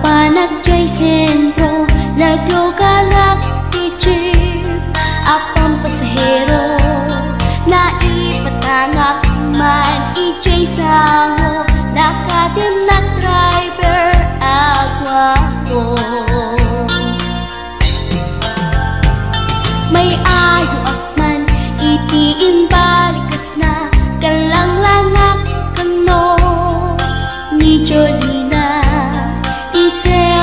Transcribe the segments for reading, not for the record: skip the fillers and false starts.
Panagjay sentro, nagluganak ti jeep, apang pasahero, naipatangak man ijay sango, nakatinak driver agwapo. May ayo akman, itiin balikas na, kalanglangak kano, ni Jolina.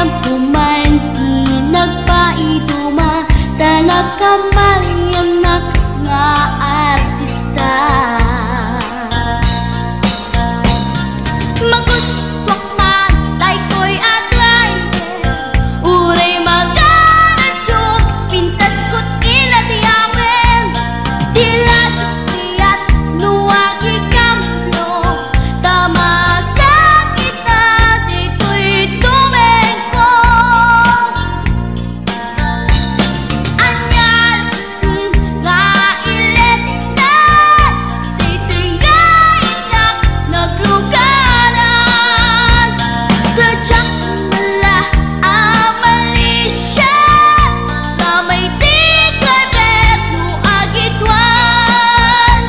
Pumanti nagpaiduma, tanak kamalianak nga artista. Magustwak man, daytoy at rider, uray magaradyog, pintas ko't iladiyawen, diladyo tiyat, nuwagi kamlo, tama sa kita, daytoy tumengko. Anyal nga ilet na, daytoy nga inak, naglugaran, kadyak nala amalisya, kamay di kalbet mo agitwan.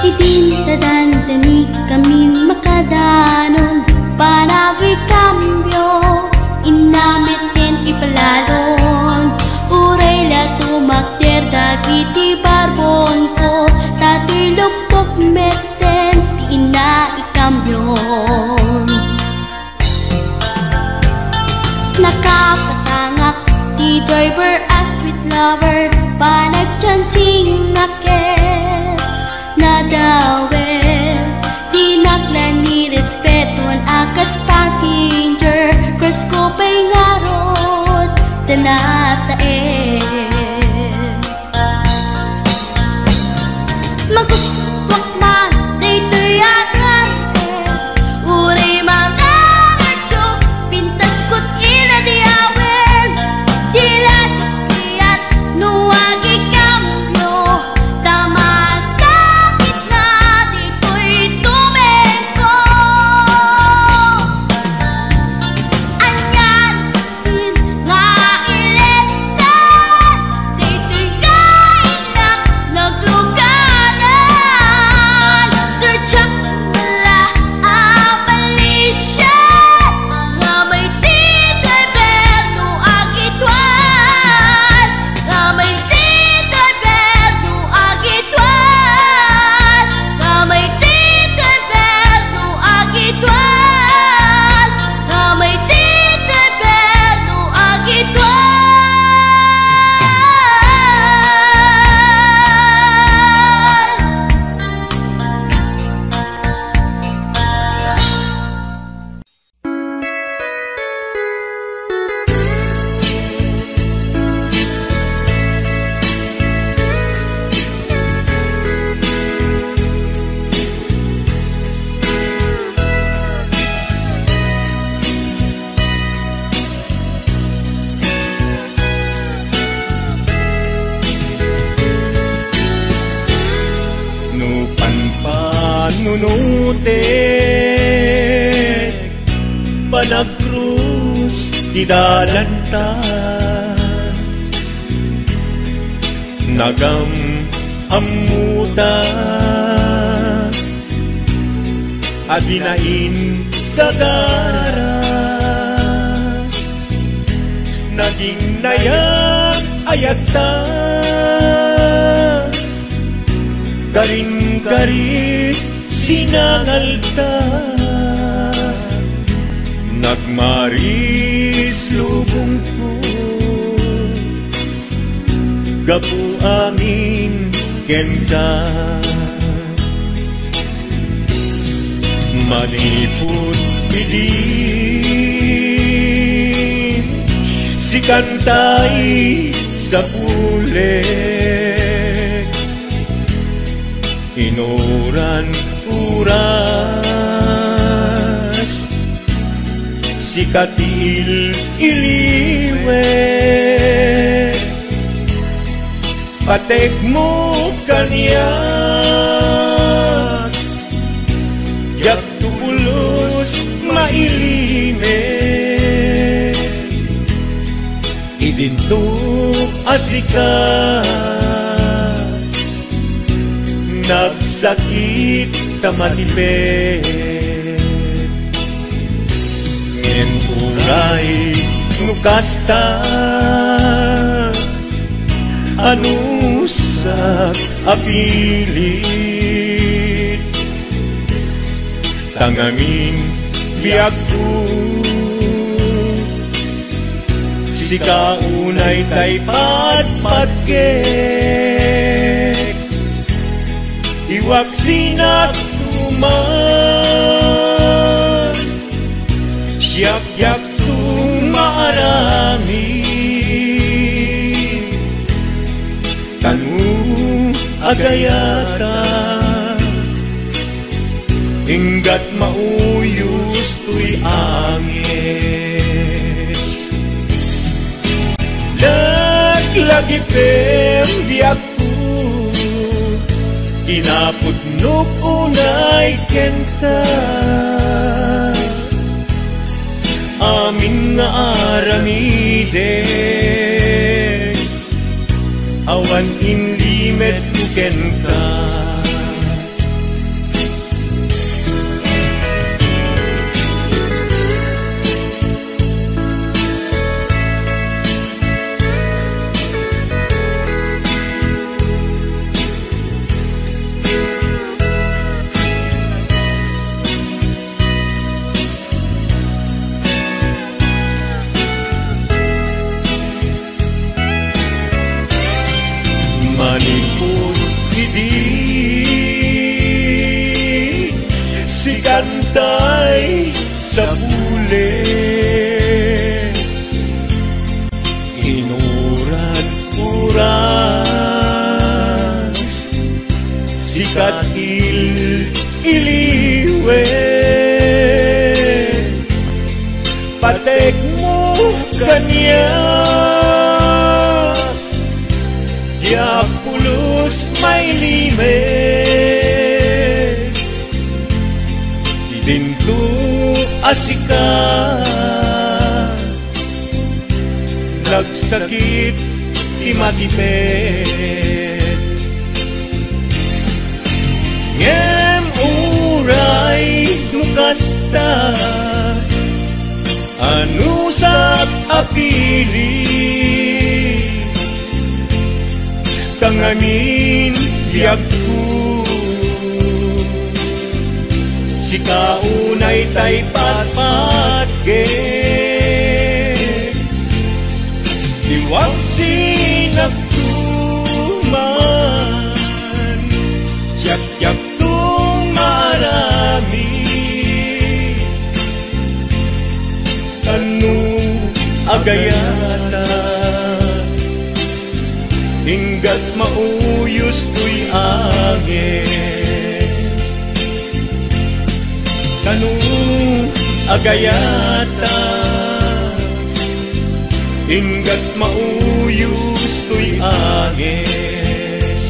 Idintadantani kami makadanon, panagay kambyo, inamitin ipalalon, uray la tumakder dagiti barbon ko, tato'y lupok meten, ti ina ikambyon. Nakapatangak ti driver as sweet lover, panagchansing naket, nadawel, di naklan ni respetuan akas passenger, cross ko pa'y ngarot, tanatae. Magustwak man, daytoy agrante, uray magaradyog, pintas ko't iladiyawen, diladyo kiyat, nuwagi kamlo, tama sa gitna, dito'y tumengko. Anyan nga ilet na, dito'y kainak, naglugaran, kadyak nala amalisya, nga may di kalberno agitwan, nga may di kalberno agitwan, nga may di kalberno agitwan, nga may di kalberno agitwan. No panpanunutek, panagkrus di dalanta, nagam amuta, adinain dagara, naging nayak ayagta, garing-garit sinangalta, nagmaris lubong ko, gapu amin kenta. Manipod idin, si kantay sa pulik, inuran uras, si katil iliwet, patek mo kanya, yak tulos mailimet, idinto asika, nagsakit tamatipet. Ngem uray nukasta, anusak apilit, tangamin biag ko, si kaunay tay patpatgek, iwak sinak tuman, siyak-yak tumarami, tanu agayata, hinggat mauyos tuy angis. Lagi pem biag ko, kinaputnok unay kenta, amin nga aramide, awan inlimet ko kenta. Manipod hindi, si kantay sa pulik, inuran uras, si katil iliwet, patek mo kanya, yak pulos may limet, idinto asika, nagsakit imatipet. Ngem uray nukasta, anusak apili, tangamin biag ko, si kaunay tay patpatgek, iwag sinagtuman, yak-yak tumarami, tanu agayata, hinggat mauyos tuy agis. Kanu agayata, hinggat mauyos tuy agis.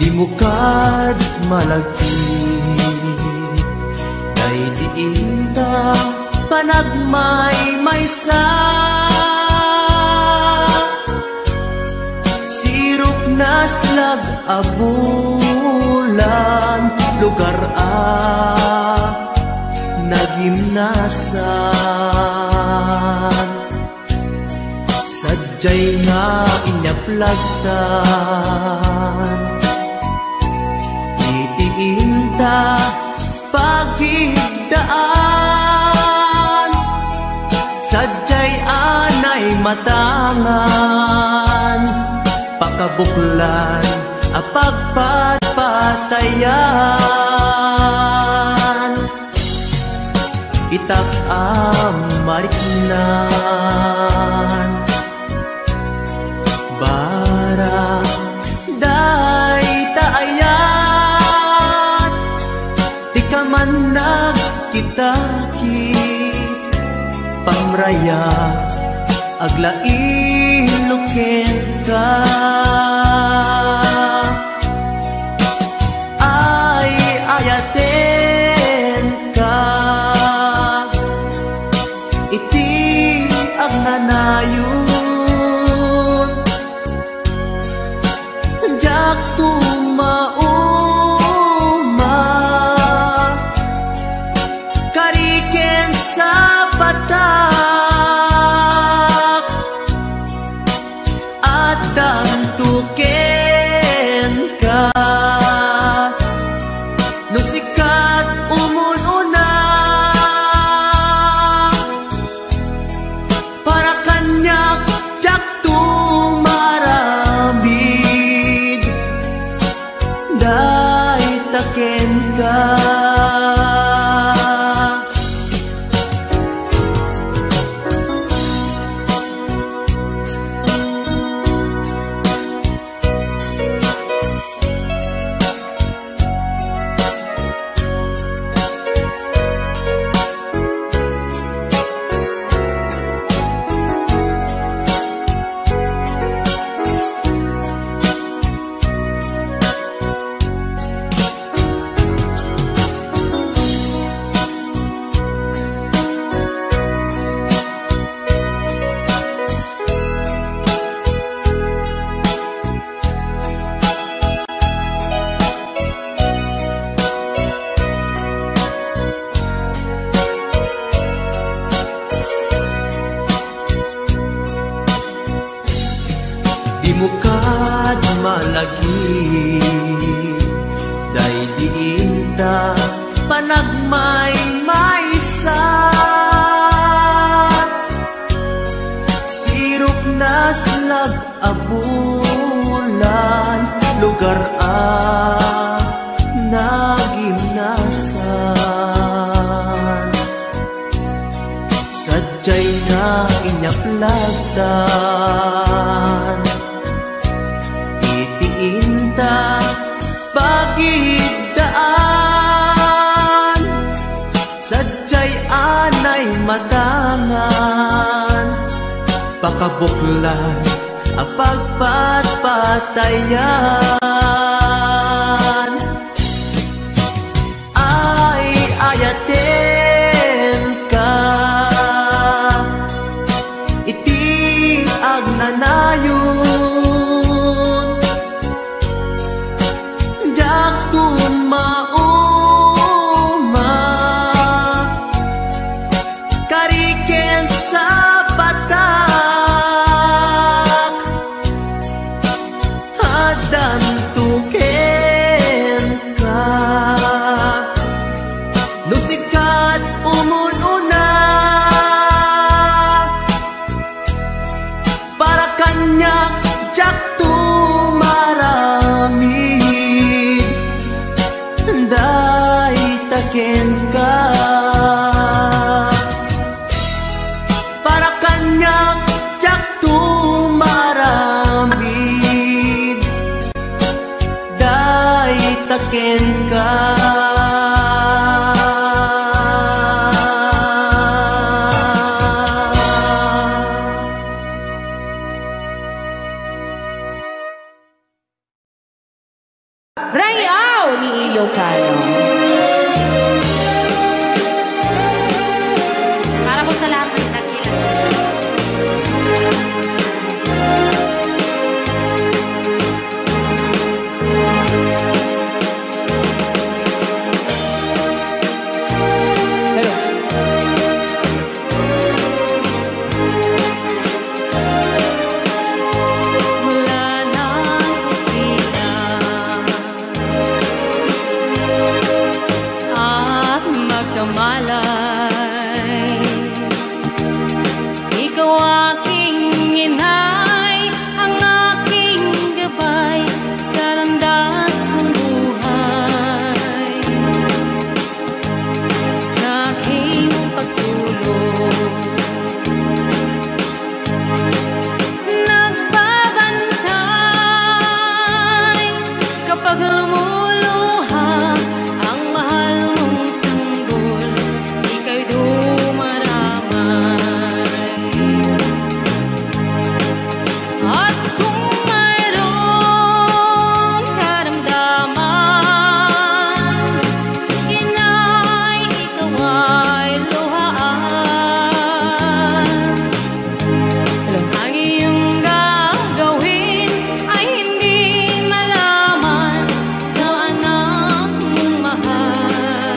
Di mo kad malagi kay diin ta panagmay-maysa. Sirok na slag abulan lugar nagimnasan. Sadyay nga inyaplagtan itiinta pagigdaan. Sadyay anay matangan pakabuklan apagpatpatayan. Itak amariknan barang day taayat di ka man nagkitakit pamraya aglain ka. Ay ayaten ka iti agnanayon jak tumauma kariken sa batak at dantuken ka. Nusikat umununa para kanyak jak tumarabid day taken ka. Di mo kad malagi day diinta panagmay-maysa. Sirok na slag abulan lugar nagimnasan. Sadyay nga inyaplagtan itiinta pagigdaan. Sadyay anay matangan pakabuklan apagpatpatayan. Ay ayaten ka iti agnanayon jak tumauma kariken sa batak hadan tuken ka. Nusikat umununa para kanyak jak tumaramid day taken ka. Para kanyak jak tumaramid day taken ka. Rayaw ni Ilocano. Para po sa lahat ng nagkilala. Malay, ikaw aking inay, ang aking gabay sa landas ng buhay. Sa aking pagtulog, nagbabantay kapag lumuluha ang mahal mong sanggol. Ika'y dumaramay. At kung mayroong karamdaman, inay, ikaw ay luhaan. Ang iyong gagawin ay hindi malaman sa anak mong mahal.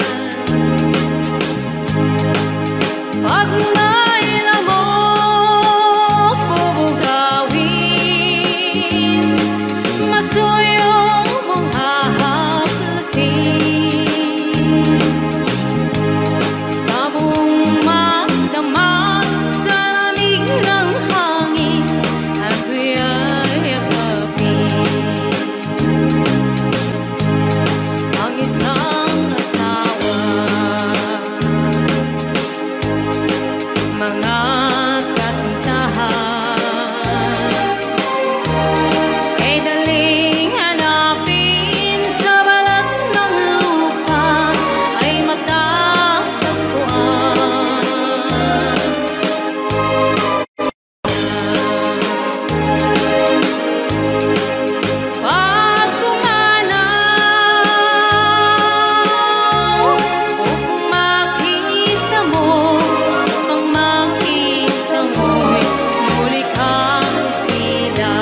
Pag may lamok o bugawin, masuyong mong hahaplasin. Sa buong magdamag sa lamig ng hangin, ako'y yakapin. Ang isang asawa, mga kasintahan, ay daling hanapin sa balat ng lupa, ay matatagpuan. Pag pumanaw o kung makita mo, ang makita mo'y muli kang sila.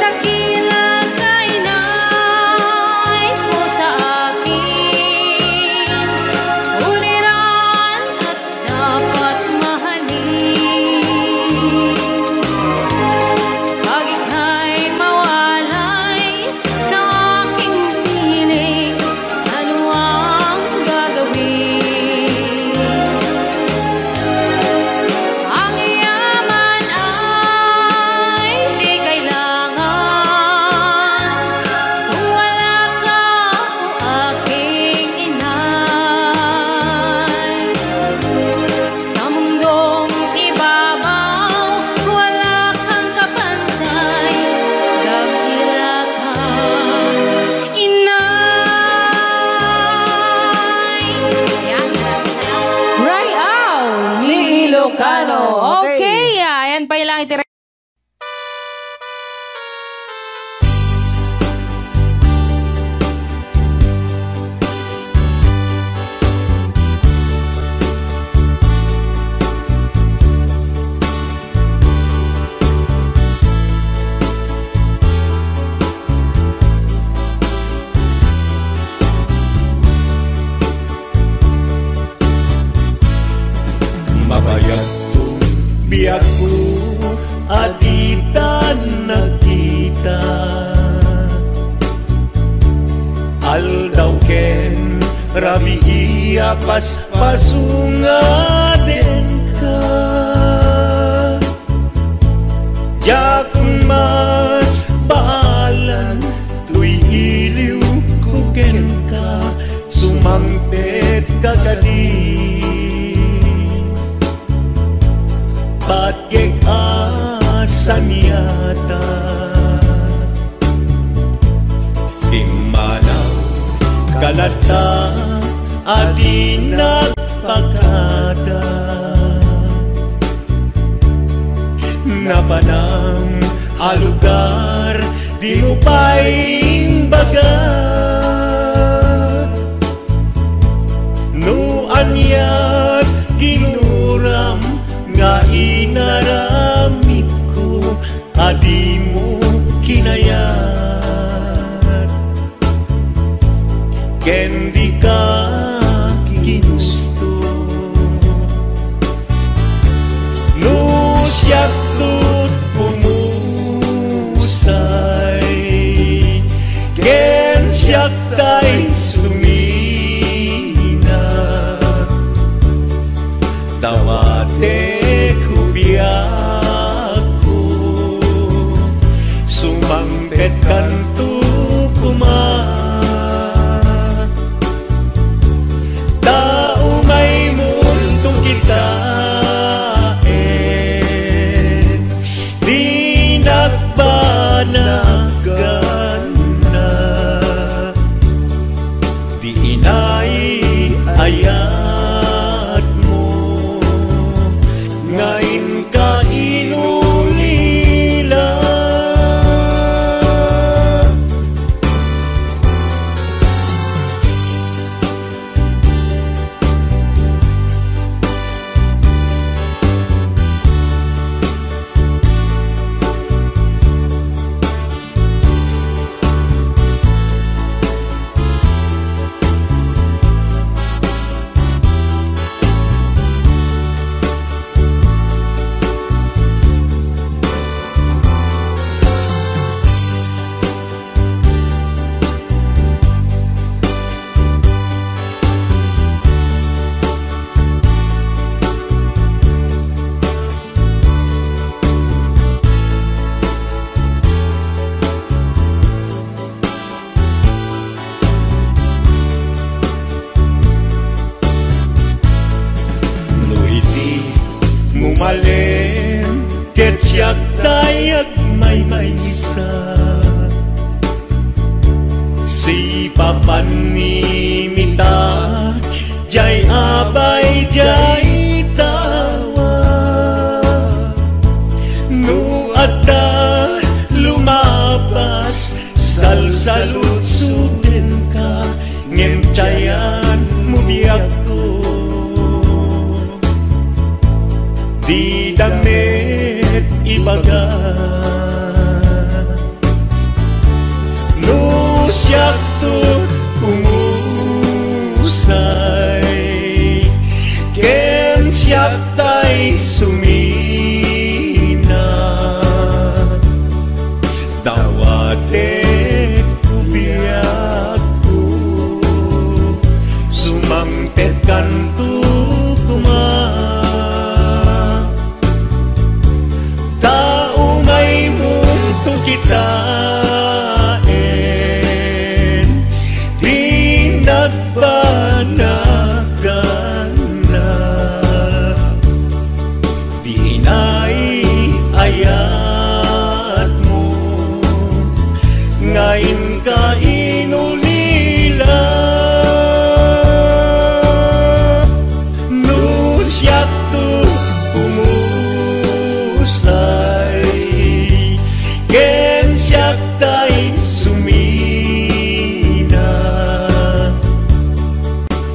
Dakila kay nay ko sa akin, uliran at dapat mahalin. Pag ika'y mawalay sa aking piling, ano ang gagawin? Ang yaman ay di kailangan kung wala ka o aking inay. Sa mundong ibabaw, wala kang kapantay, dakila ka, inay. Yan. Rayaw ni Ilocano. Okay. Okay, ayan pa ilang itira. Mabayag tong biyak ko aditan nakita. Aldaw ken rabi iya pasunga den ka. Jak mas baalan tuy iliw ko ken ka, sumangpet kakadi. Patgek asan yata di mana kalata adi nagpakada na panang alugar di mo paimbaga no anyat ginuram nga inaramit ko adi mo kinayat ken di ka ginusto no siyak tut pumusay ken siyak tay sumina tawate kubiyak ko sumangpet kanto kuma tao may mundo kita di nagbanagan na di inay ayat mo ngayon ka inulila Mumalem ket siyak tayag may maysa si papanimita jay abay jay tawa no adda lumabas salsalut suden ka ngem chayan mubiyak ko di damit ibaga no siyak tut pumusay ken siyak tay sumina dawate kubiyak ko sumangpet kanto kuma kitain di nagbanagan na di inay ayat mo ngayon ka inulila no siyak tut pumusay ken siyak tay sumina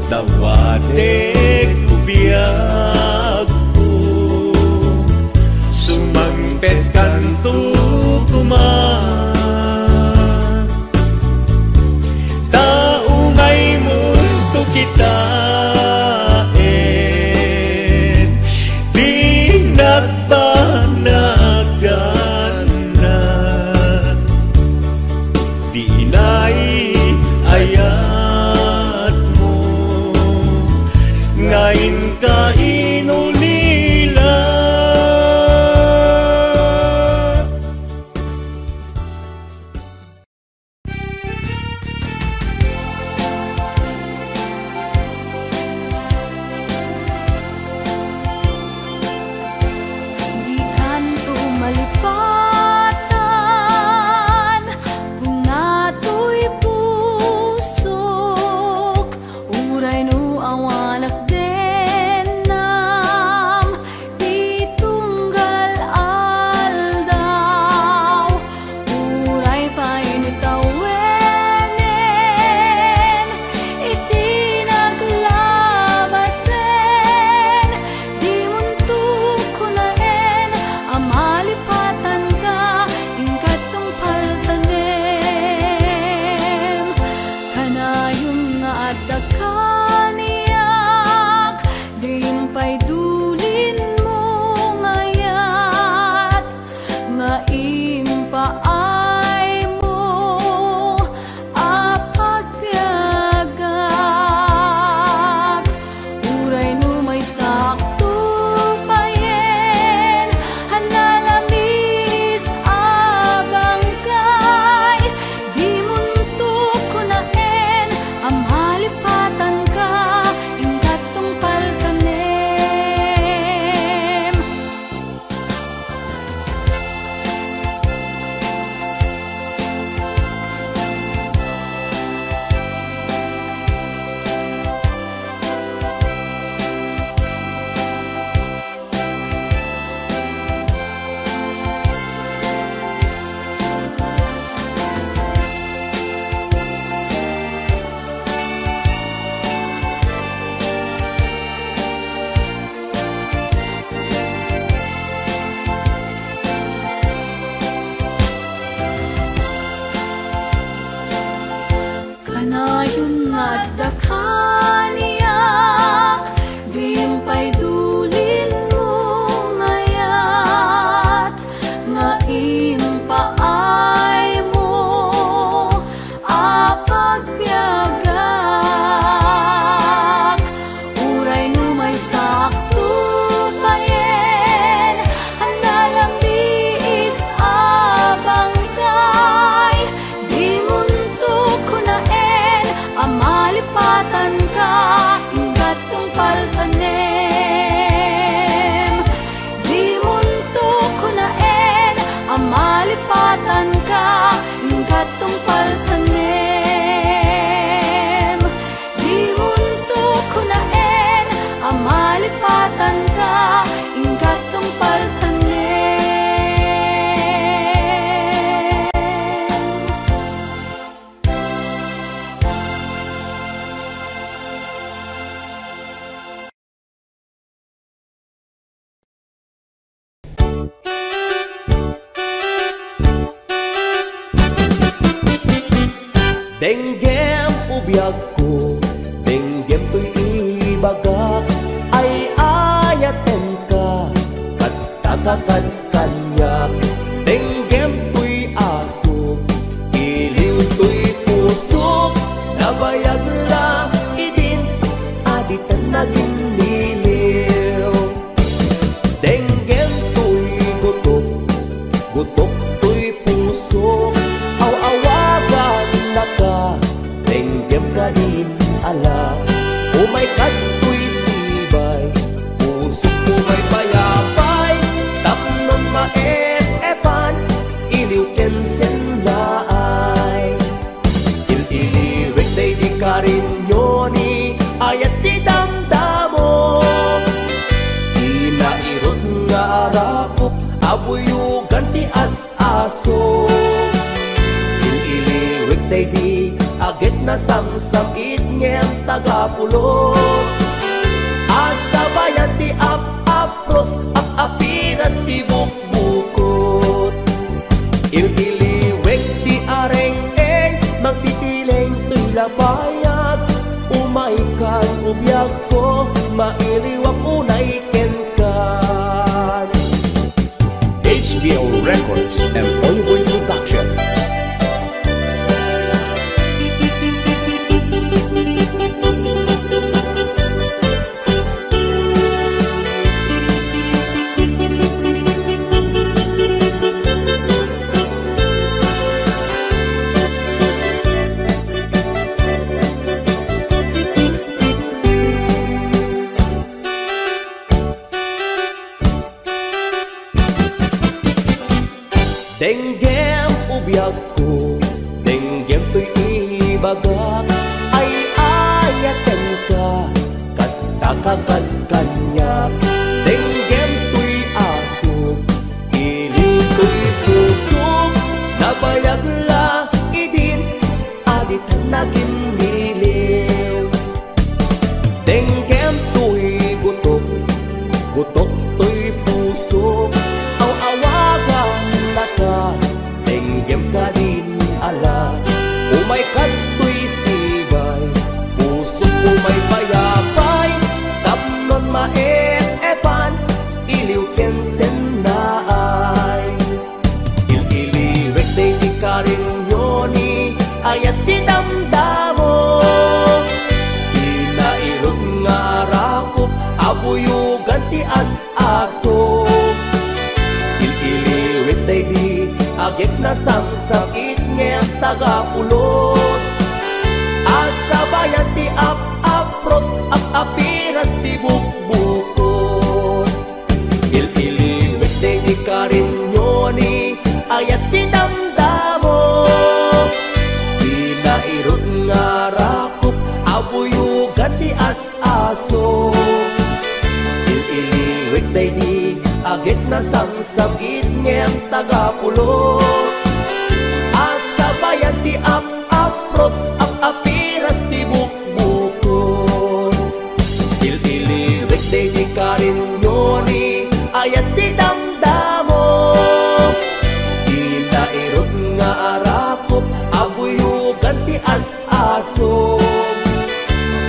dawate kubiyak ko sumangpet kanto kuma amalipatan ka katong paltanem. Di munto ko naen amalipatan ka katong paltanem. Denggem ubiyag ko, denggem to'y ibagak, ay ayaten ka, basta kakad-kanyak. Denggem to'y asok, iliw to'y pusok, nabayag la, idin, aditan naging niliw. Denggem to'y gutok, gutok to'y pusok, aw-awagan na ka, denggem ka din ala. Umay kato'y sibay, pusok umay payapay, tapnon maet-epan, iliw kensen laay. Il-iliwek day di ka rin yoni, ayat di damdamo. Inairot nga arakop, abuyugan ti as-aso. Il-iliwek day di agit na samsam itnyem tagapulot. Asabayan ti ap-apros, ap-apiras ti bukbukot. Il-iliwek ti areng-eng, magtitileng to'y labayag. Umay kan ubiyag ko, mailiwak unay kenkan. HBO Records and Boy Production. Denggem ubiyag ko, denggem to'y ibagak, ay ayaten ka, kasta kakad-kanyak. Denggem to'y asok, iliw to'y pusok, nabayag la, idin, aditan naging niliw. Denggem to'y gutok, gutok to'y pusok, aw-awagan na ka, denggem ka din ala. Umay kato'y sibay, pusok umay payapay, tapnon maet-epan, iliw kensen naay. Il-iliwek day di ka rin yoni, ayat di damdamo. Inairot nga rakop, abuyugan ti as-aso. Il-iliwek day di agit na samsam itnyem tagapulot. Asabayan ti ap-apros, ap-apiras ti bukbukot. Il-iliwek day di ka rin yoni, ayat ti damdamo. Inairot nga rakop, abuyugan ti as-aso. Il-iliwek day di agit na samsam itnyem tagapulot. Asabayan ti ap-apros, ap-apiras ti bukbukot. Il-iliwek day di ka rin yoni, ayat ti damdamo. Inairot nga arakop, abuyugan ti as-aso.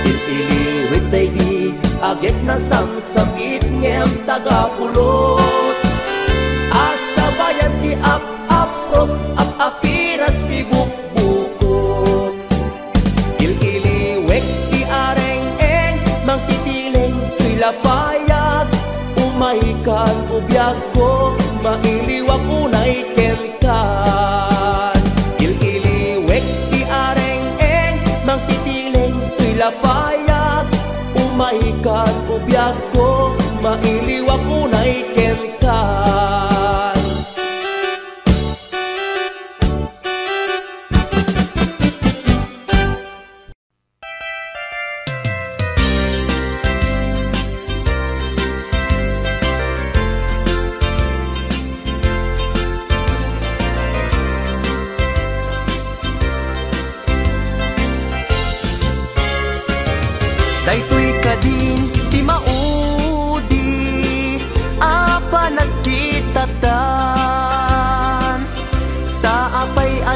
Il-iliwek day di agit na samsam itnyem tagapulot. Asabayan ti ap-apros, ap-apiras ti bukbukot. Il-iliwek ti areng-eng, magtitileng to'y lapayag. Umay kan ubiyag ko, mailiwak unay kenkan. Il-iliwek ti areng-eng, magtitileng to'y lapayag. Umay kan ubiyag ko, mailiwak unay kenkan.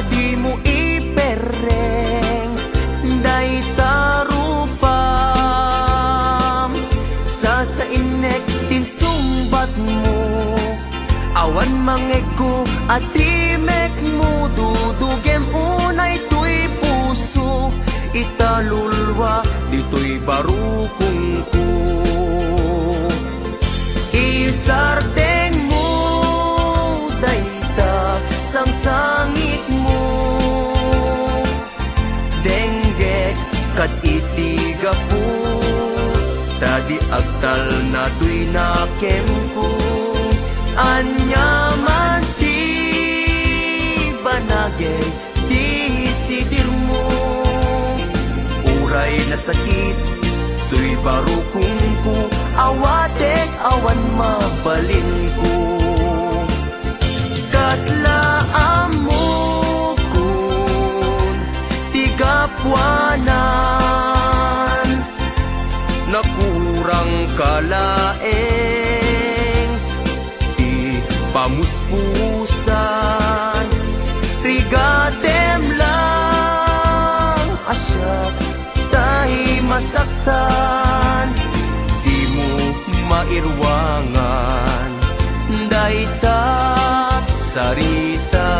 adi mo ipereng day tarupam sa inek din sumbat mo awan mangego at timek mo dudugem unay tuy puso italulwa dito'y barukong ko isardeng mo dayta sang sangit mo denggek kat itiga po tadi agtal na tuy nakem ko anyaman ti banageng di sidir mo uray na sakit tuy barukong ko awatek awan mabalin ko kaslaan mo kun tigapwanan nakurang kalaeng di pamuspusan rigatem lang asyak tahi masaktan di mo mairwangan dayta sarita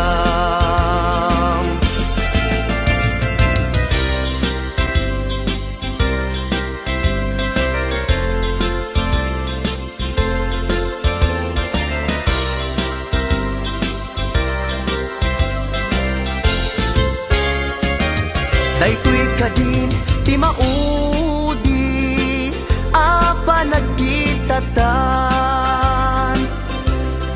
daytoy kadin ti maudi apa nagkitatan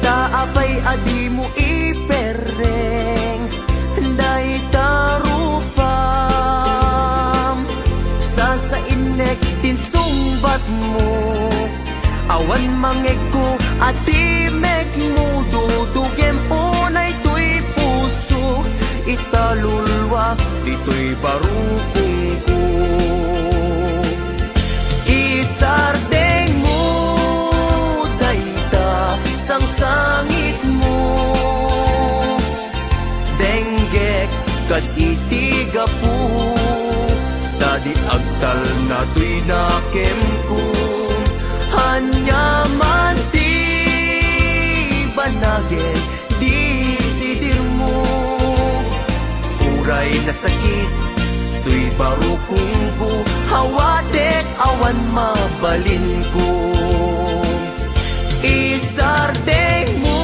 taapay adi mo ipereng day tarupam sa inek din sumbat mo awan mangego at timek mo dudugem unay tuy puso italulwa dito'y barukong ko isardeng mo dayta sang sangit mo denggek kad itiga po tadi agtal na tuy nakem ko hanyaman ti banageng di sidir mo uray na sakit tuy barukong ko hawatek awan mabalin ko isardeng mo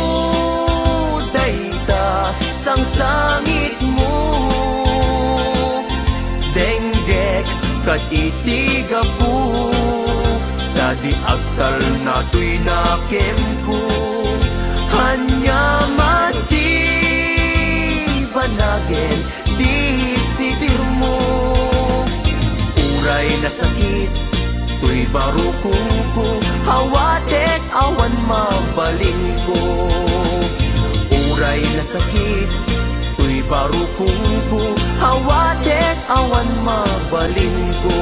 dayta sang sangit mo denggek kat itiga po tadi agtal na tuy nakem ko hanyaman ti banageng di sidir mo uray na sakit tuy barukong ko hawatek awan mabalin ko uray na sakit tuy barukong ko hawatek awan mabalin ko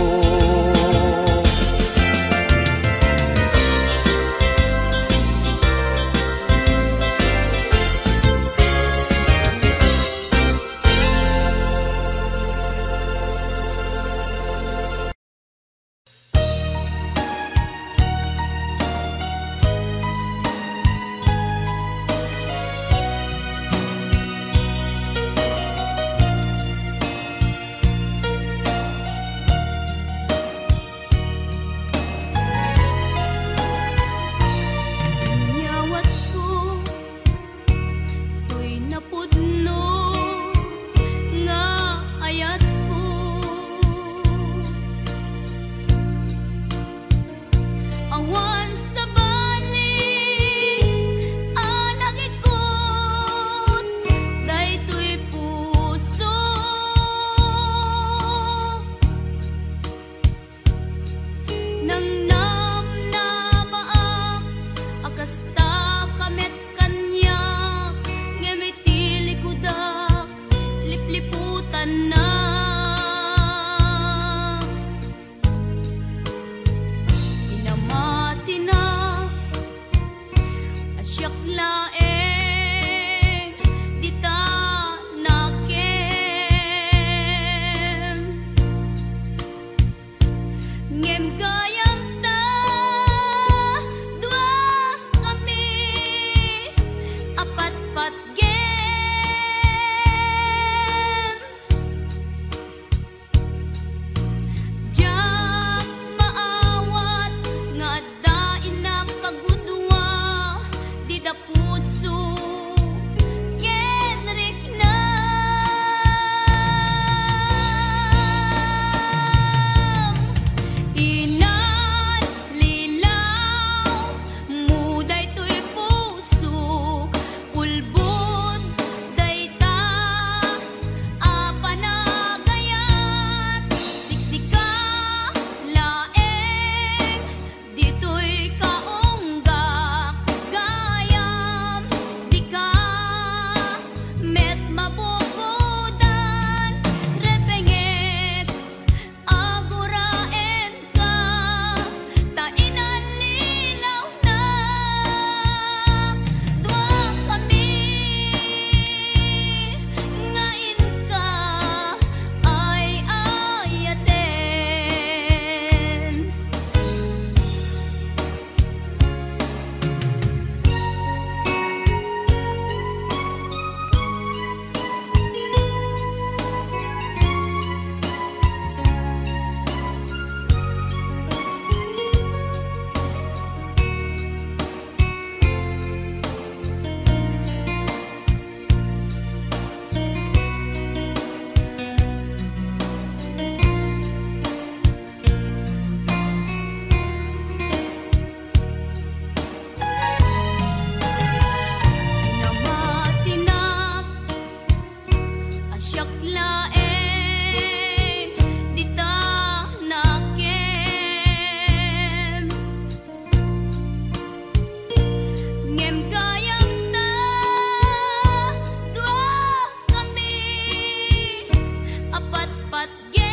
Asyak laeng dita nakem ngem kayang ta dua kami apat-pat gem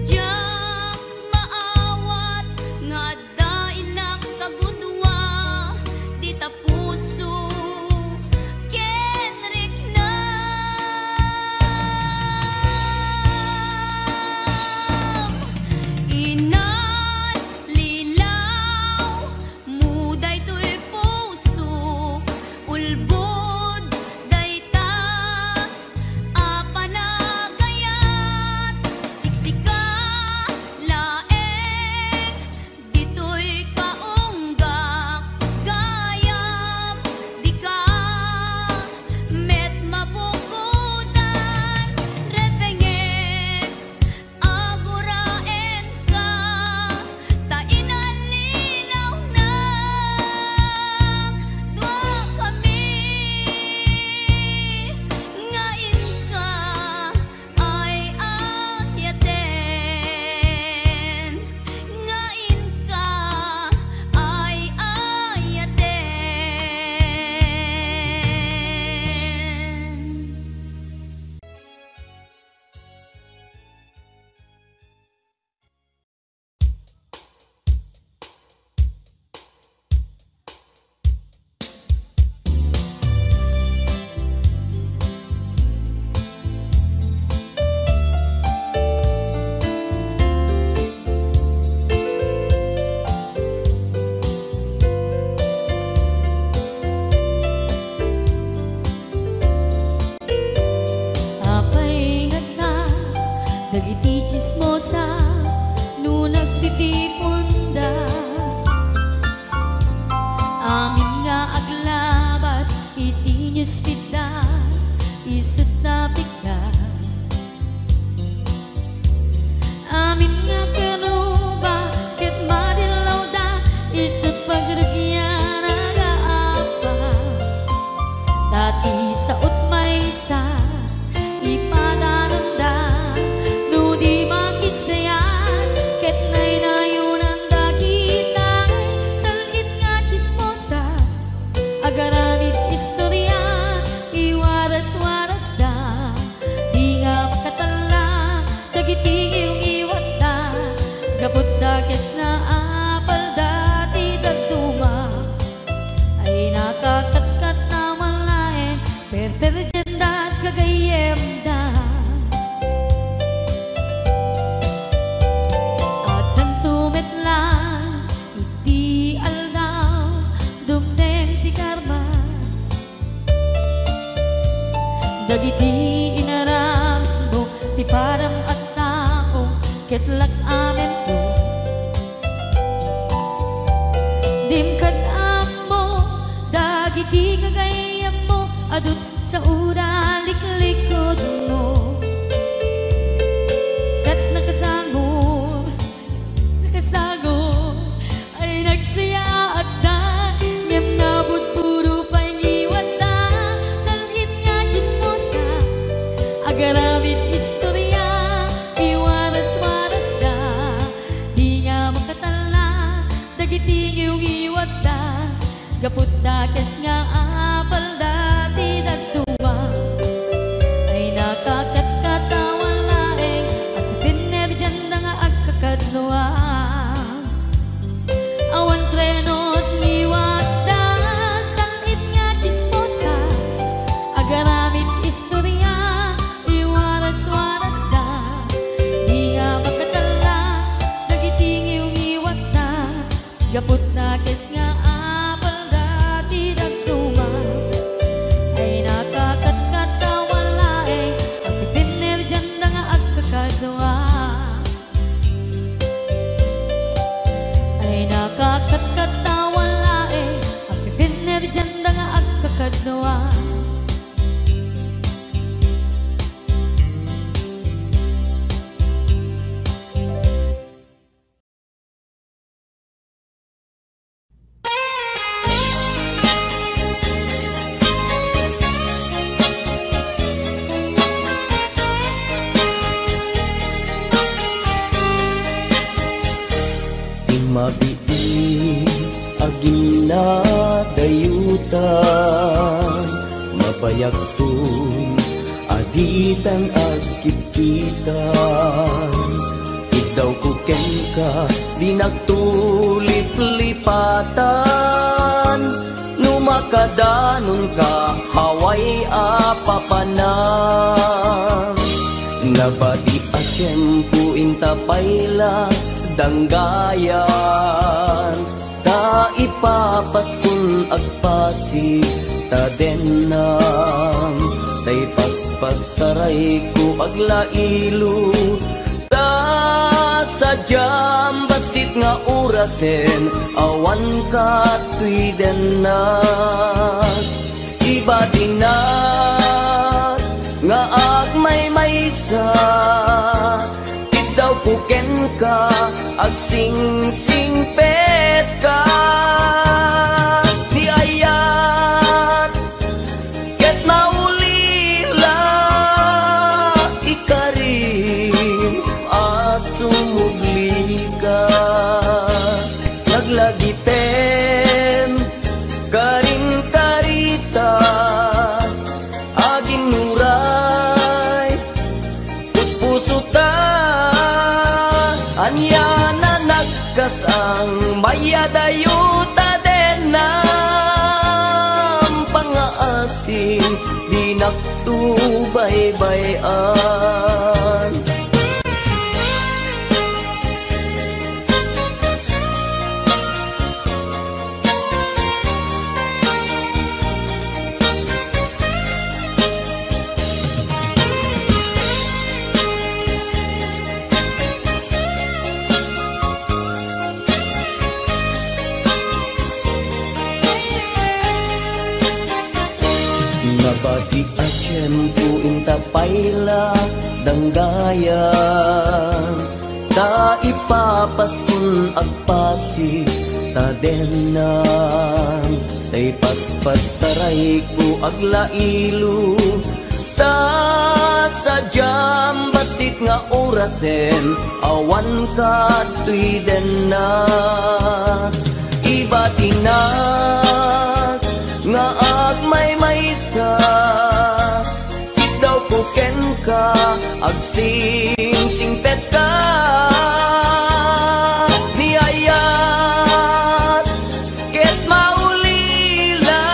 jang maawat nga dainak kagudwa di ta puso kenrik na inan lilaw muday to'y puso ulbod dayta apanagayat siksika laeng dito'y kaunggak gayam di ka met mabukudan repengen aguraen ka ta inalilaw na dua kami ngain ka ay ayaten ngain ka ay ayaten. Apay nga ta dagiti chismosa no nagtitipon da amin nga aglabas iti newsfeed da isut na bigla amin nga kanuba ket madilaw da isut pagrugyan nagaapa dati sa utmaysa ipadananda no di makisayan ket nay nayunan da kita salit nga chismosa agaramid istorya iwaras-waras da di nga makatala dagiti iwat da gabot da kes na apal dati dagduma ay nakakatkat na malain perterjenda at kagayem da at nagtumit lang iti aldaw dumdeng ti karma dagiti inaram mo ti param at tao ketlak amen to dimkad amo dagiti kagayem mo adut sa ura liklikod mo skat nakasagor ay nagsaya at da ngem nabot puro pa'y ngiwat da salit nga chismosa agaramid istorya iwaras-waras da di nga makatala dagiti ngiwat da gaput da kes nga apal dati dagduma ay nakakatkatawan laeng at pinerjan da nga agkakadnoa awan trenot ngiwat da salit nga chismosa agaramid istorya iwaras-waras da di nga makatala dagiti ngiwat da gaput na kes nga apal dati dagduma dayutan mabayagtun aditan at kitkitan ikaw kuken ka di nagtulip-lipatan numakadanon ka haway apapanan nabadi a tiyempo intapayla danggayan ta ipapaskun agpasi ta denam tay paspasaray ko aglailo ta sadyam basit nga urasen awan ka tuy denas iba dinat nga agmay-maysa daw kuken ka ag sing-singpet ka di ayat ket maulila ikarim asumugli ka naglagiten karing karita aging nuray puspusuta anya na nagkasang mayadayuta denam pangaasin di nagtubaybayan nabati a tiyempo intapayla danggayan ta ipapaskun agpasi ta denam tay paspasaray ko aglailo ta sadyam basit nga orasen awan ka tuy denam iba tinat nga agmay-maysa daw kuken ka ag sing-singpet ka di ayat ket maulila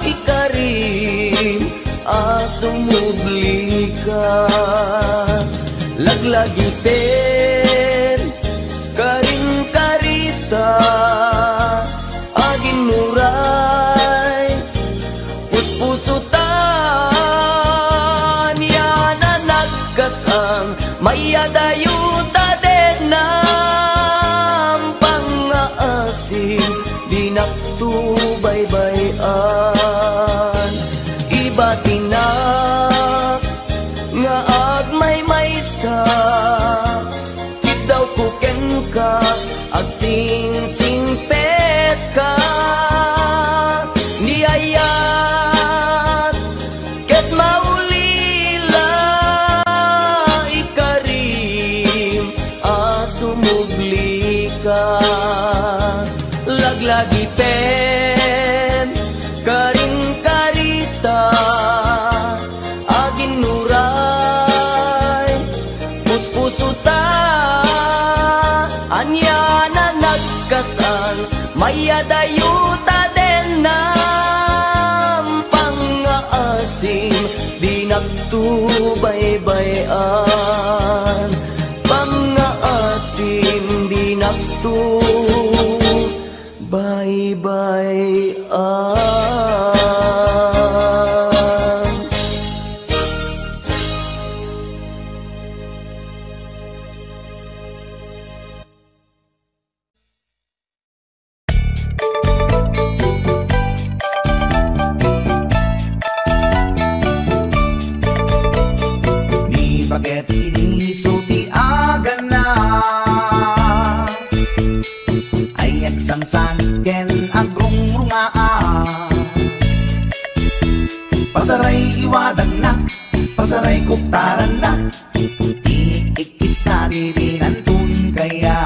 ikarim asumugli ka laglagiten karing karita aging muray puspusutan yan na nagkasang mayadayuta denam pangaasin di nagtubaybayan iba tinak nga agmay-maysa daw kuken ka ag sing-singpet ka ni ayat ket maulila ikarim asumugli ka laglagiten karing karita agin nuray puspusuta anya na nagkasang mayadayuta denam pangaasim di nagtubaybayan pangaasim di nagtubaybayan Bakit inisulti agan na ay agsangsan ken agrungrungaa pasaray iwadag na pasaray kuptaran na iikis na dirinantun kaya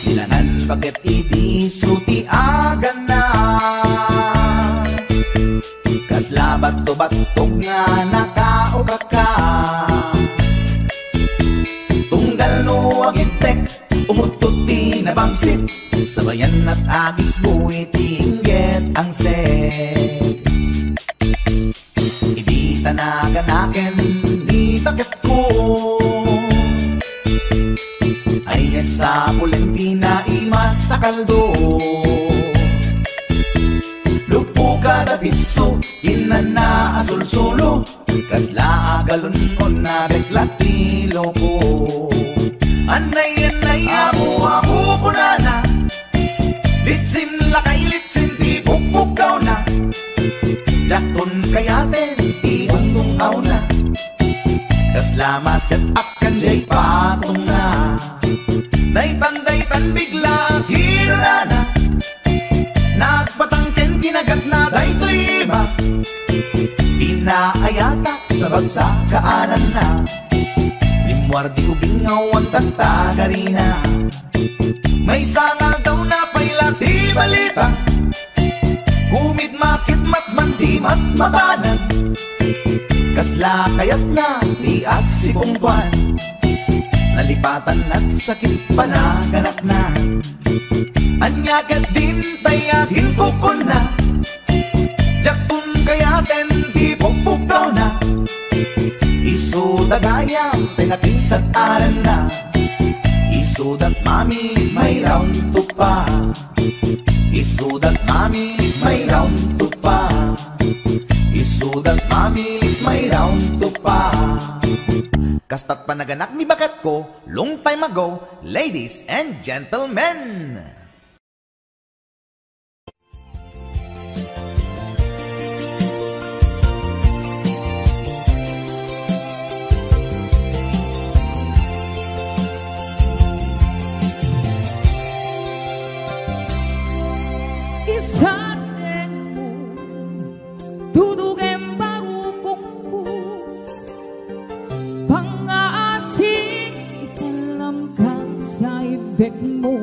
ilangan bakit idi sutiagan na. Kasla bato-batog nga nakauka ka. Tunggal no agintek, umututi na bangsit. Sabayan at agis mo itingget ang set. Hindi tanaganaken, di bakit ko. Ayan sa Pulentina, imas sa kaldo. Lupo ka na bitso, inana asul-sulo. Kasla agalon ko na beklatilo ko. Anay-anay, amo-amo po na. Litsim lakay, litsim di pukpukaw na. Jakton kayaten, di ungtungaw na. Kasla maset akan jay patong na. Daytan bigla hirana. Nagpatangken kinagat na daytoy iba. Pinaayata sa bagsakaanan na. Limwardi ubingaw ang tagtagarina. May sangal daw na pailati balita. Kumit makit matman di matmabanan. Kasla kayat na di at si Pungtuan. Nalipatan at sakit panaganak na. Anyagat din tayahin kukon na. Jaktun kayaten di pukpukaw na. Isudagayam tinakinsat aran na. Isudat mami may round to pa. Isudat mami may round to pa. Isudat mami may round to pa. Kastat panaganak mi bakat ko long time ago, ladies and gentlemen. Isatin mo, dudugin barukongku. Pang-aasing italam ka sa ibig mo.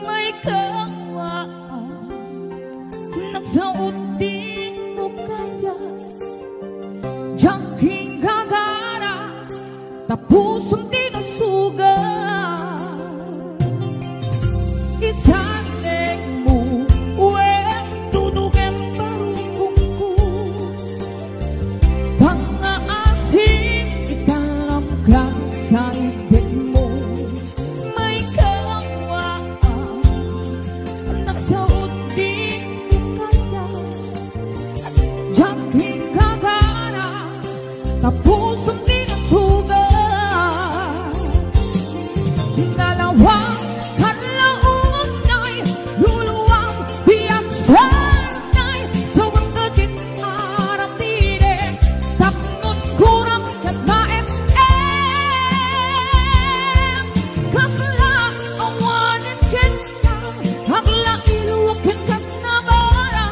May kawaan, nagsaot din mo kaya. Jangking gagara, tapusong tinusuga. Isatin mo, dudugin barukongku. Pang-aasing italam ka sa ibig mo. May kawaan, nagsaot din mo kaya. Jangking gagara, tapusong tinusuga. Dalawang kanlaon ay luluwang biyak sanay. Sa wangagin harapin, tapnon kurang kat maem-em. Kasla awanin kita, hagla iluwakin kat nabara.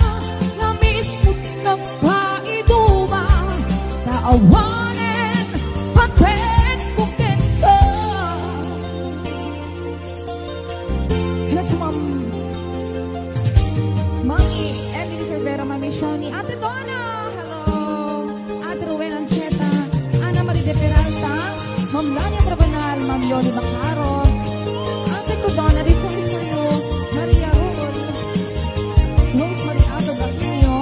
Lamis mo't nagpaiduma, taawanin paten kukin ka. Hello to Mami Emily Cervera, Mami Shoni, Ate Donna, hello, Ate Rowena Ancheta, Ana Marie de Peralta, Ma'am Lania Trabanal, Ma'am Yoli Bacaro, Ate ko Donna, Rico Misayo, Maria Rubol, Rosemary Ato Bagino.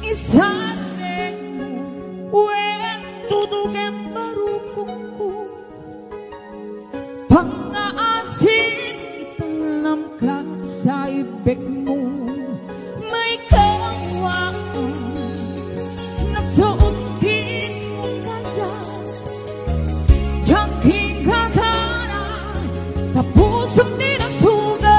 Isatin mo, dudugin barukongku. Pang-aasin italam ka sa ibig mo. May kawaan, nagsuot din mo kaya. Jangking gagara, tapusong tinusuga.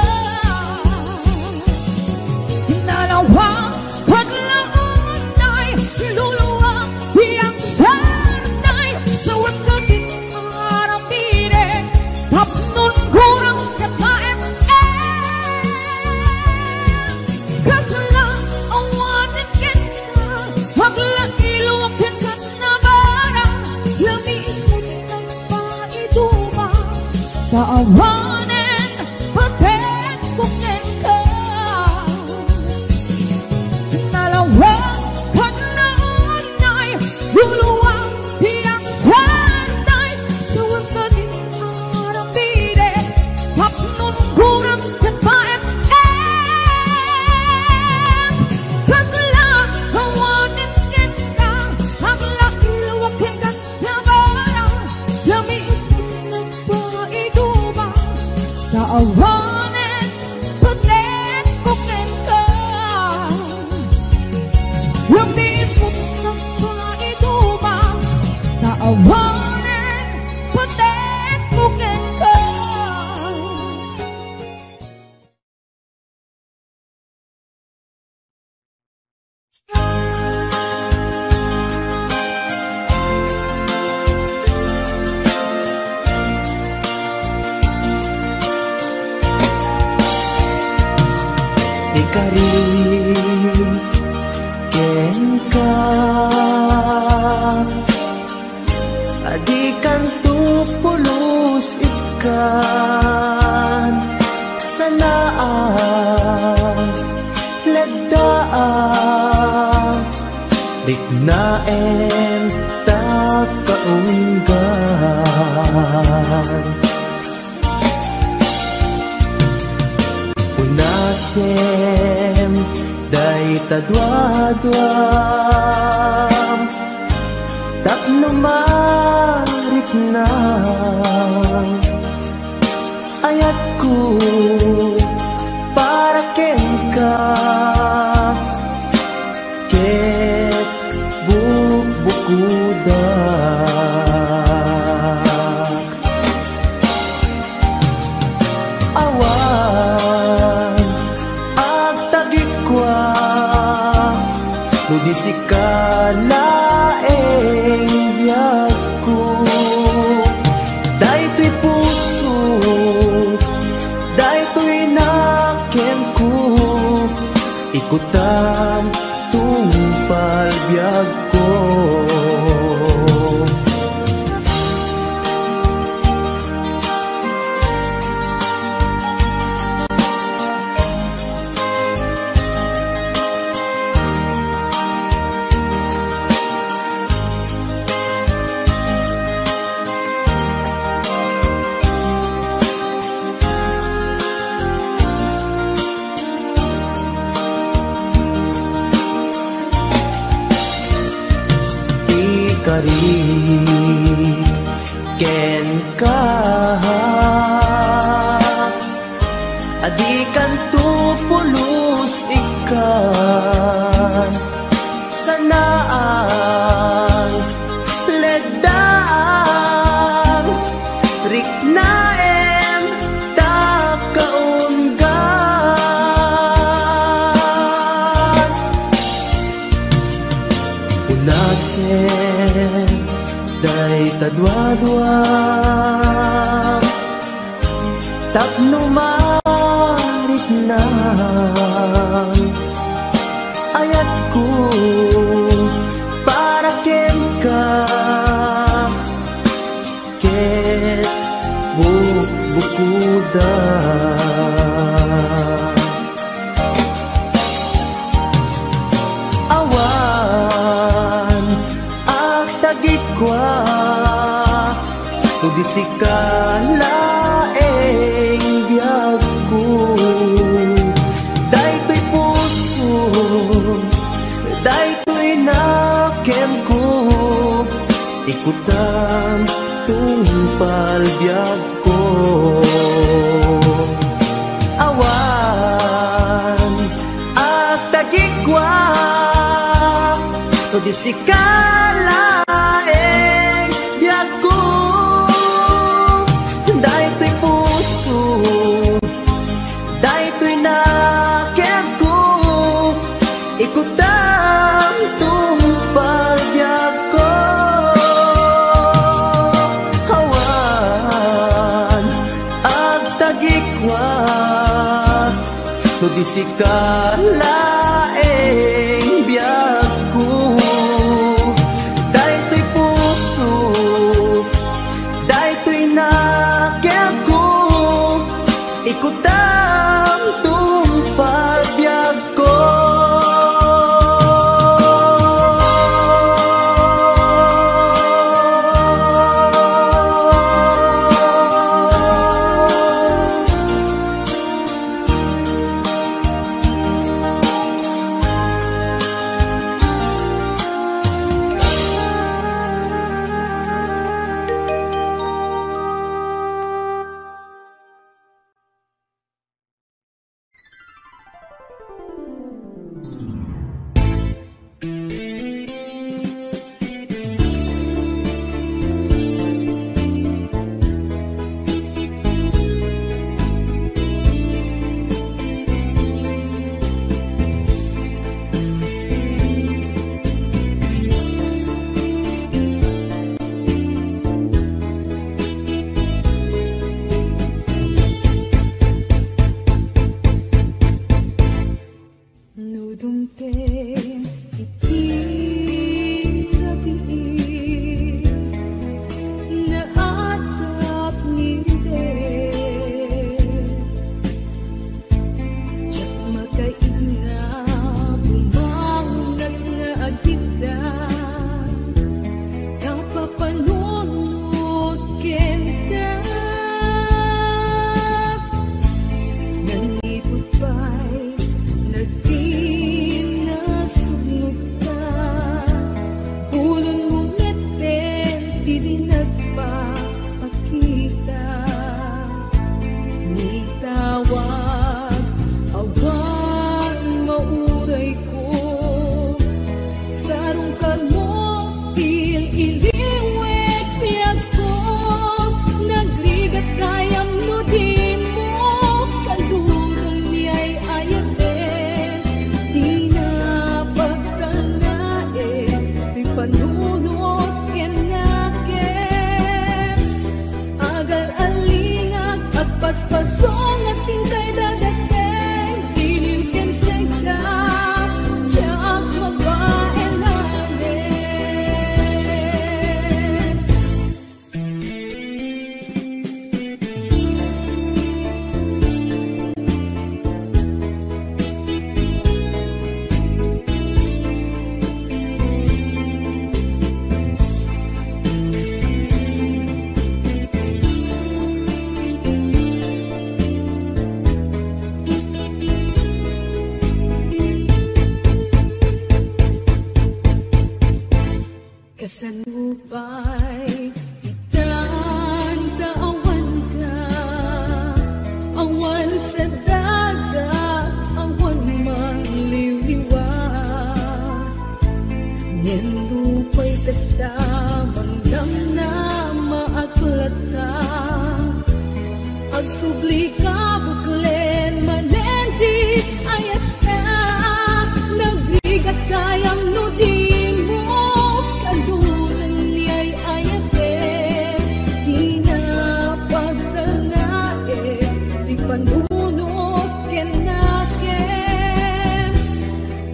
Dalawang paglaon ay luluwang biyak sanay. Sa wangagin harapin, tapos awanen patek buktin ka nalawang panahon ay luluwang bilang sanay sa wakanin marang bide hapnon kurang katpaem kasla awanen kita hamlak luwakin ka na barang yamis sa awanen patek buktin ka yung mismo ng paitubang sa awanen patek buktin ka. Ikarin ken ka adikan tu pulus ikan sanaan ledaan dignaen tak kaunggan unasem day tadwadwam tak numarik na ayatku para kenka ket bubukudak awan agtagikwa nudisikalaeng biyagku daytoy puso daytoy nakenku ikutan tungpal biyagko Ikarin ken ka adikan tu pulus ikan sanaan ledaan riknaen tak kaunggan unasem day tadwadwam tak numarik na ayatku para kenka ket bubukudak awan agtagikwa nudisikalaeng biyagku daytoy puso daytoy nakenku ikutan tungpal biyagko awan agtagikwa nudisikalaeng biyagku daytoy puso daytoy nakenku ikutan tungpal biyagko awan agtagikwa nudisikalaeng biyagku daytoy puso daytoy nakenku nagpapakita. Ni tawag, awan mauray ko. Sarong kalmo, il-iliwet piyag ko. Nagrigat kayang nudin mo, kalurang niya'y ayatin. Di na pagtanain, di panunod kenakin. Agal-alingag at paspasong at tingkay dadating. Iliw ken segda, tiyak mabae namin. Kasanupay, itan taawan ka. Awan sa dagat, awan mangliwliwat. Nindupay kasta, mandam na maaklat ka. Agsubli ka, buklen, manendis, ayat ka. Nagrigat kayang nudin mo, kaluran niya'y ayatin. Di na pagtanain, di panunod kenakin.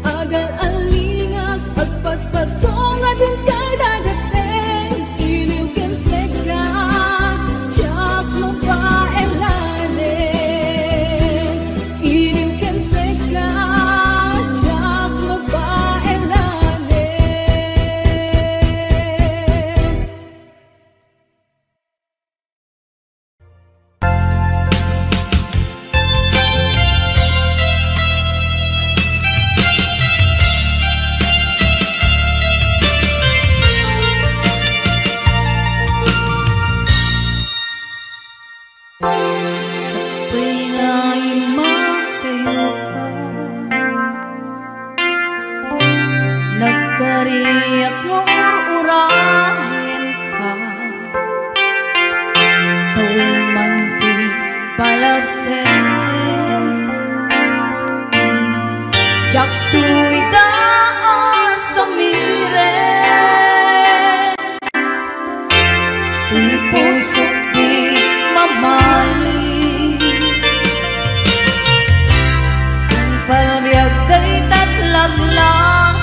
Agal-alingag at paspasong at hintay dadating. Iliw ken segda, tiyak mabae lalim. Iliw ken segda, tiyak mabae lalim. Pinay makayo ka, nagkariyak ng urahin ka. Tawin man ti palagsen, jak tuwid daan sa miren. Tuy pusok di mamali, palbiag day tatlaglang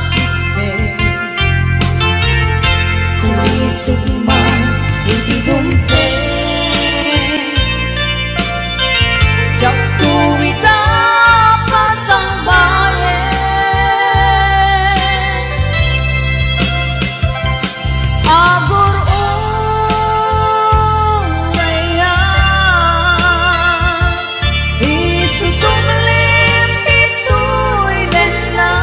sumisugman, hindi dumpe. Jak tuwid ka sang bayan. Agur urayan, isusumlim pitu'y denla.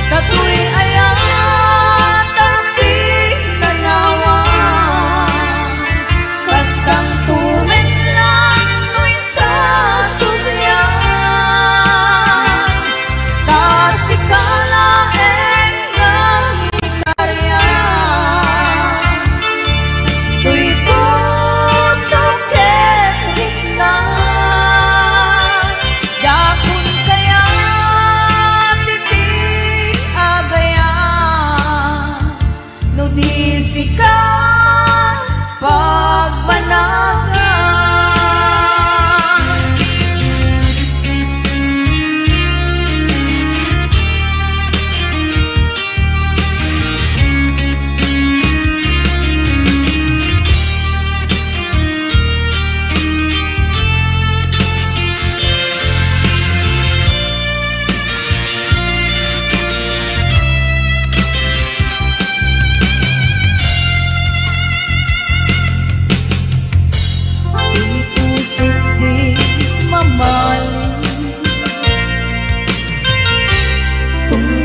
Katu'y ayat ang pinanawan, bastang tumin lang no'y kasudyan. Kasikalaeng ng ikaryan, tuy puso ken hignan. Dakon kaya titig agayan, no di sikat pagmanagan.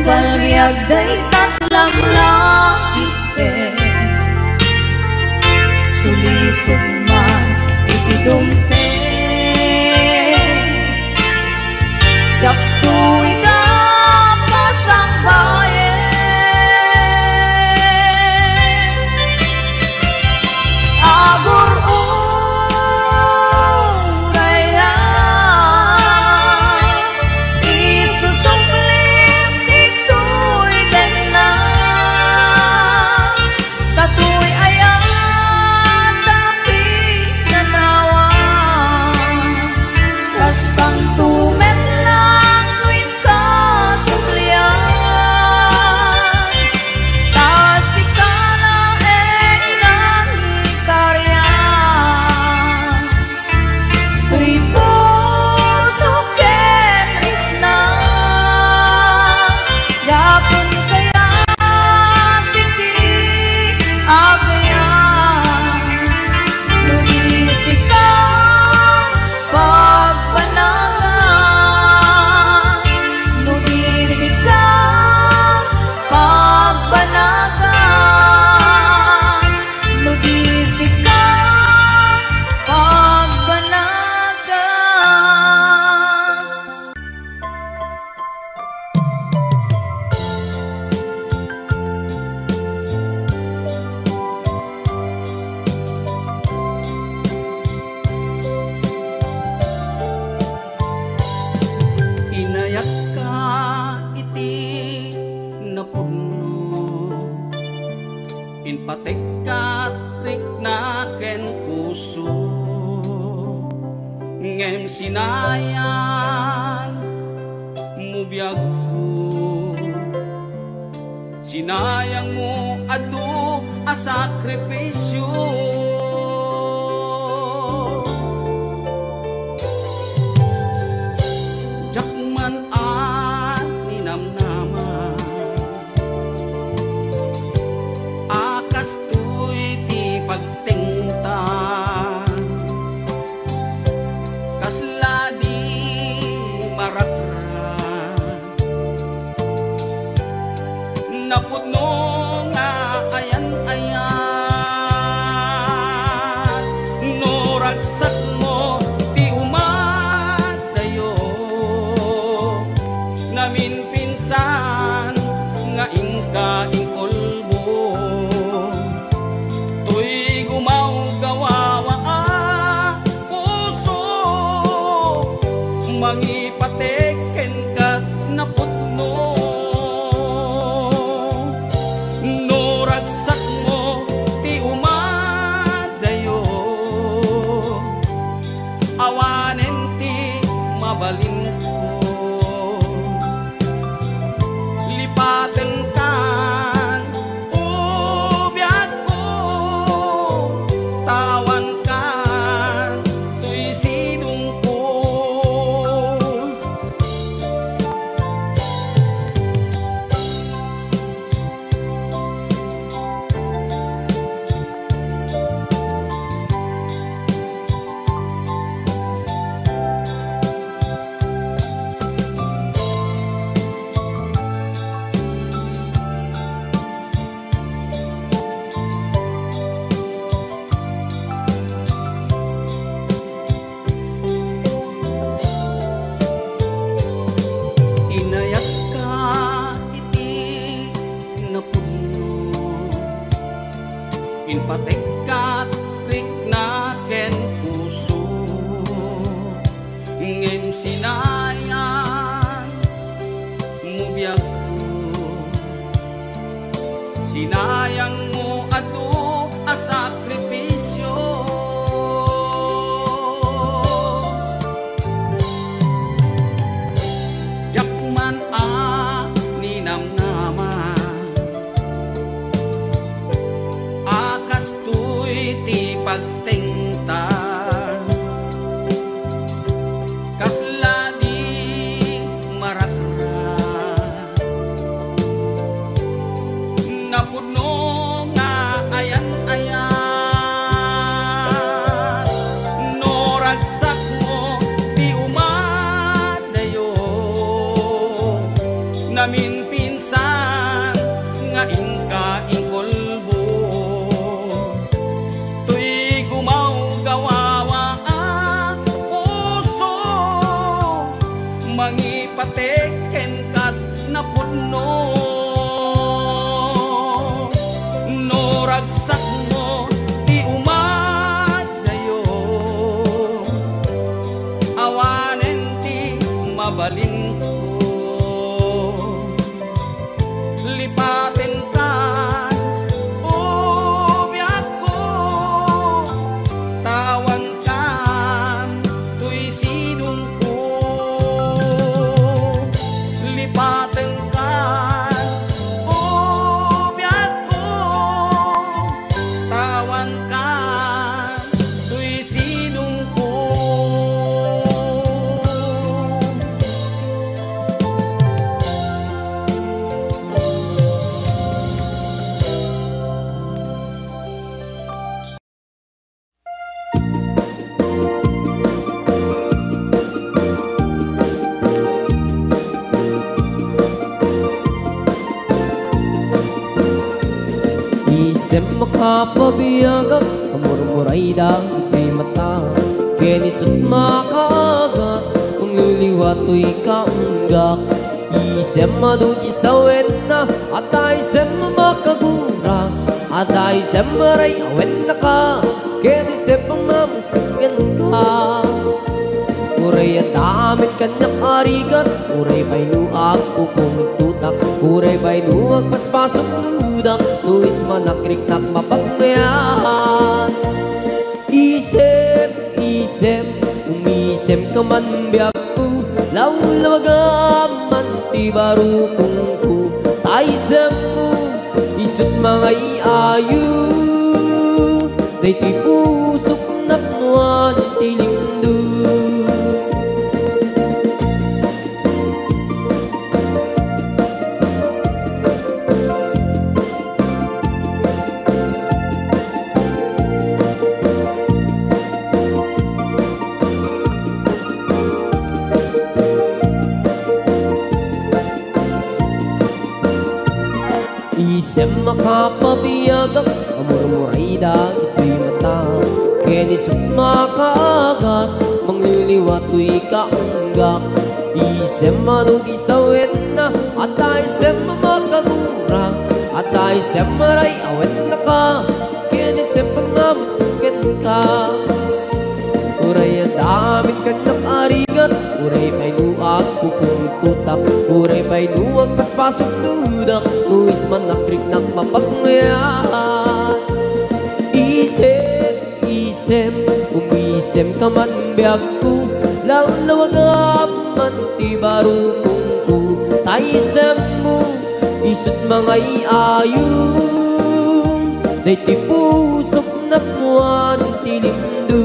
Palbiag day tatlang langit, sugman itidumpe Jaktu'y dapas ang bayan Agur uraya Isusumlim ito'y dena Katu'y ayan tapi nanawa Kastang tumen lang tu'y kasumlian Tasikana nang ikaryan Tu'y puso kenrit na Yapon kaya titi agayan Lumisik ka pagbanagan Lumisik ka pagbanagan Lumisik ka pagbanagan Inayak ka iti napuno Inpatek ka rikna ken puso Ngem sinayan mubiyag ko Sinayang mo adu a sakripisyo Jakman at ninamnaman Akas to'y ti pagtingtan Kasla di marakran Napudno nga ayan-ayan No ragsak mo ti umadayo Namin pinsan nga ingka ingkolbo To'y gumaw gawawa puso Mangipateken ka napudno No ragsak mo ti umadayo Awanen ti mabalin ko Lipaten kan ubiyag ko Tawan kan tuy sidong ko Inayak ka iti napuno Inpatek ka rikna ken puso Ngem sinayan mubiyag ko Sinayang mo adu a sakripisyo Jakman a ninamnaman Akas to'y ti pagtingtan Kasla di marakran Napudno nga ayan-ayan No ragsak mo ti umadayo Namin pinsan nga ingka ingkolbo To'y makapabiyagak Amor-moray dahil mata Kenisot makagas Kung liliwato'y kaunggak Isem madugi sa wena At isem makagura At isem maray awet na ka Kenisem ang mamuskagan ka Uray at damit kanyang arigat Uray ba'y nuag upong tutak Uray ba'y nuag paspasok ludak Nuis manakrik-nak mapagmayan Isem, isem, umisem ka man biyak ko Lawlawagaman ti barukong ko Taisem mo, isot mga iayo Day ti pusok na puwan ti lindo Isem makapabiyagak Amor-moray dagito'y mata Kenisot makagas Mangliliwato'y kaunggak Isem madugi sa wena At isem makagura At isem maray awet na ka Kenisem pamamuskagan ka Uray at damit kanyang arigat Uray may nuag kupong tutak Uray may nuag paspasok dudak Nuis manakrik ng mapagmayan Isem, isem, umisem ka man biyag ko Lawlawagaman ti barukong ko Taisem mo, isot mga iayo Day ti pusok na puwan ti lindo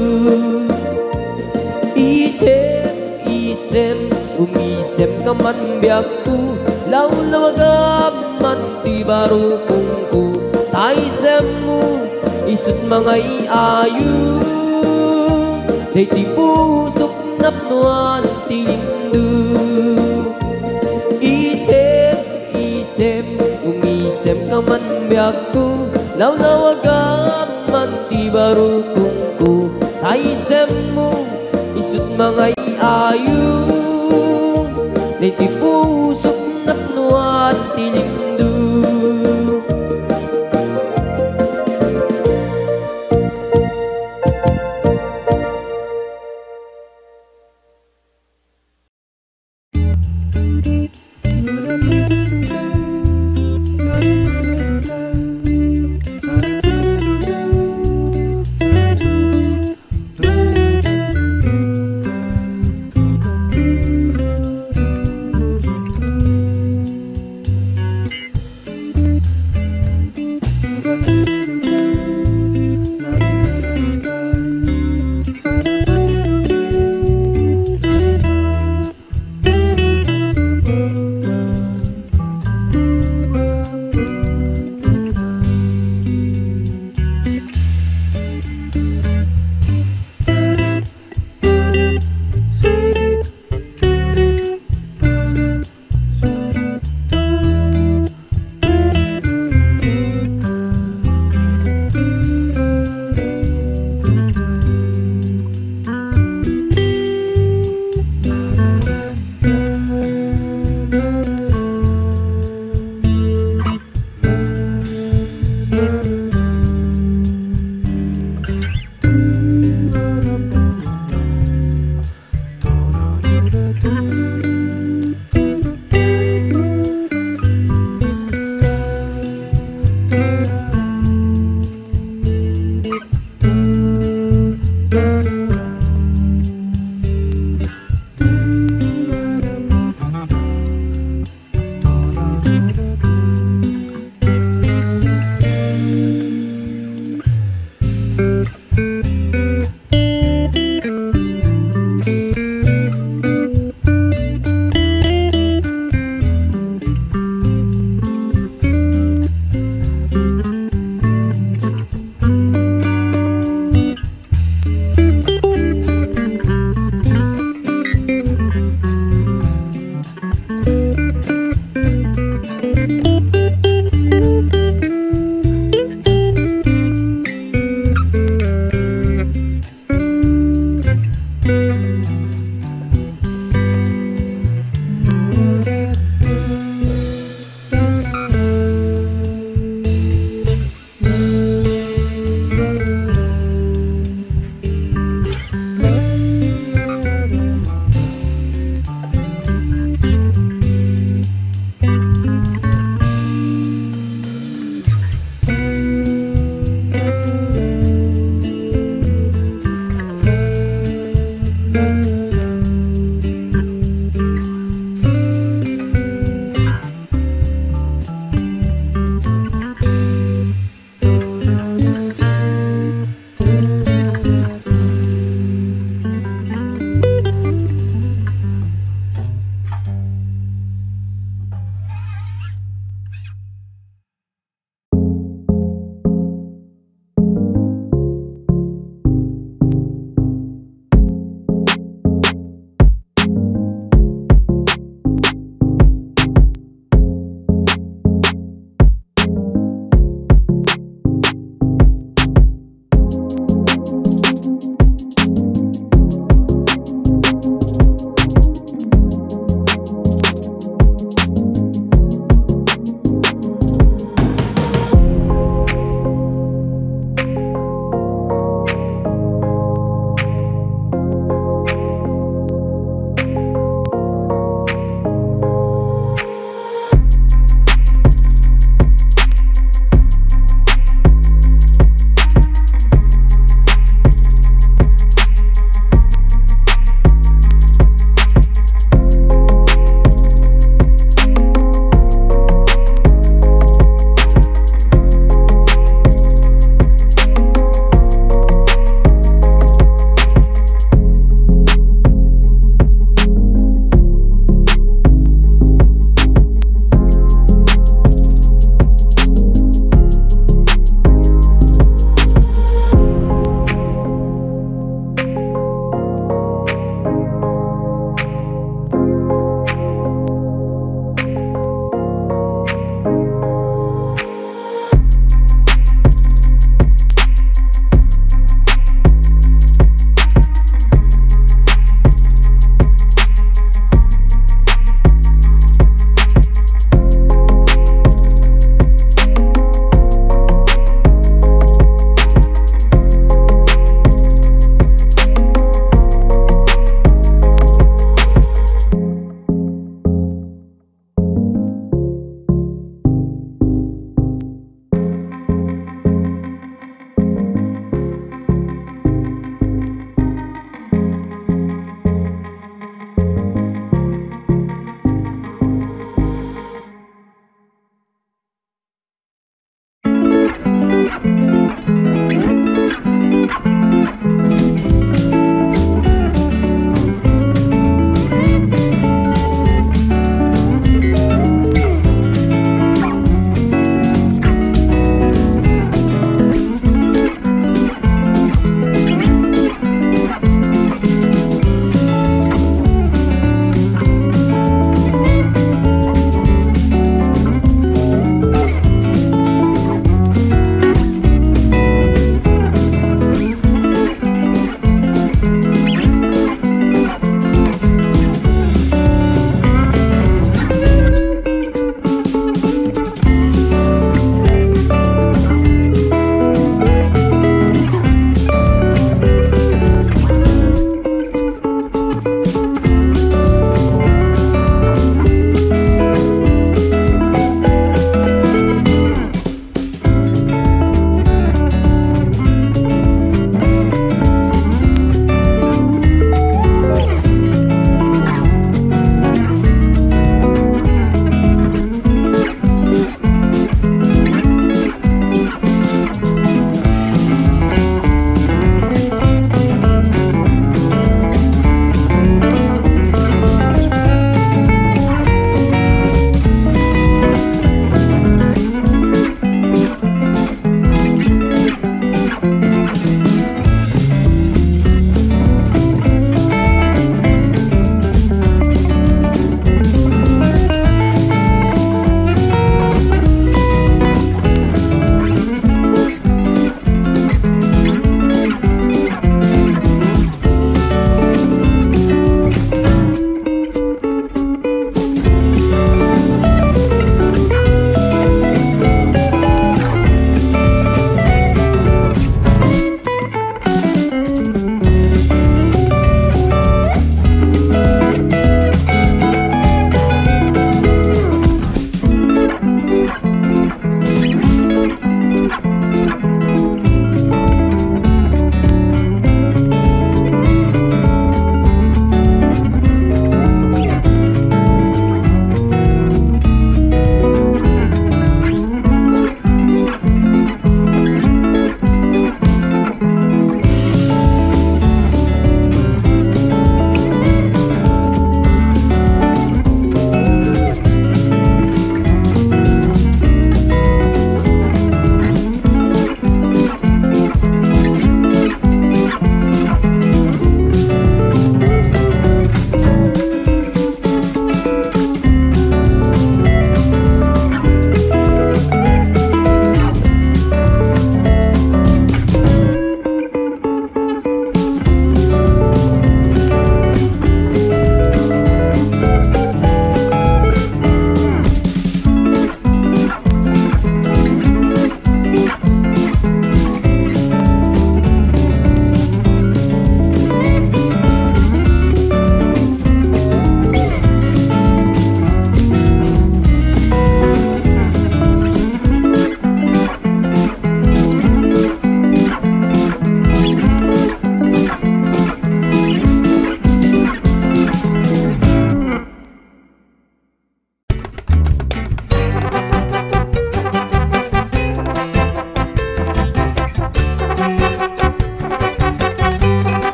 Isem, isem, umisem ka man biyag ko Lawlawagaman ti barukong ko Taisem mo, isot mga iayo Day ti pusok na puwan ti lindo Isem, isem, umisem ka man biyag ko Lawlawagaman ti barukong ko Taisem mo, isot mga iayo Day ti pusok